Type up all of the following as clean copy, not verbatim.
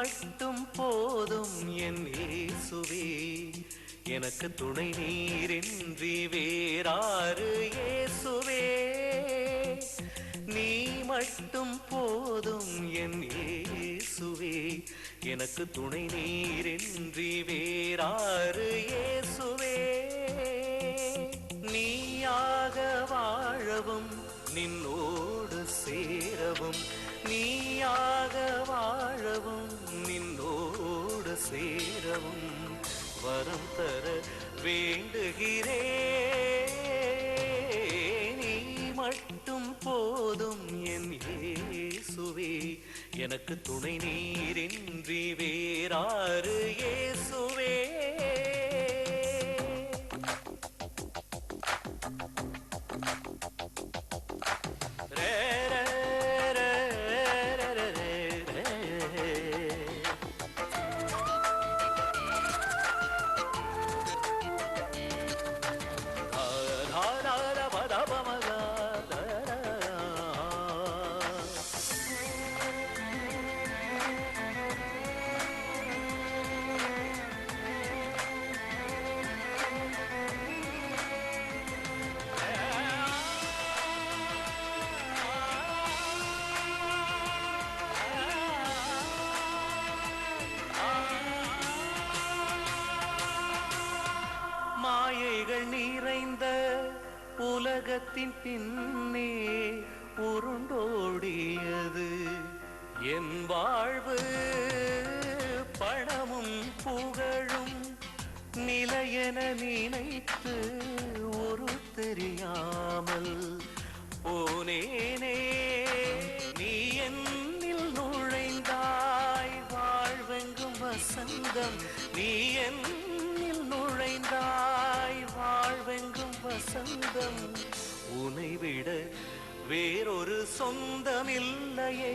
மட்டும் போதும் என் இயேசுவே, எனக்கு துணை நீரின்றி வேறாரு இயேசுவே. நீ மட்டும் போதும் என் இயேசுவே, எனக்கு துணை நீரின்றி வேறாரு இயேசுவே. நீயாக வாழவும் நின்னோடு சேரவும், நீயாக வாழவும் நின்னோடு சேரவும் வரம் தர வேண்டுகிறேன். நீ மட்டும் போதும் என் இயேசுவே, எனக்கு துணை நீரின்றி வேறாரு இயேசுவே. மாயைகள் நிறைந்த உலகத்தின் பின்னே உருண்டோடியது என் வாழ்வு. பணமும் புகழும் நிலையென நினைத்து ஒரு தெரியாமல் போனேனே. நீ என்னில் நுழைந்தாய் வாழ்வெங்கும் வசந்தம், நீ என்னில் நுழைந்தாய் வாழ்வெங்கும் வசந்தம். உன்னை விட வேறொரு சொந்தமில்லையே,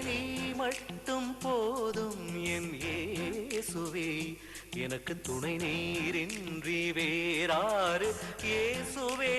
நீ மட்டும் போதும் என் இயேசுவே, எனக்கு துணை நீரின்றி வேறாரு இயேசுவே.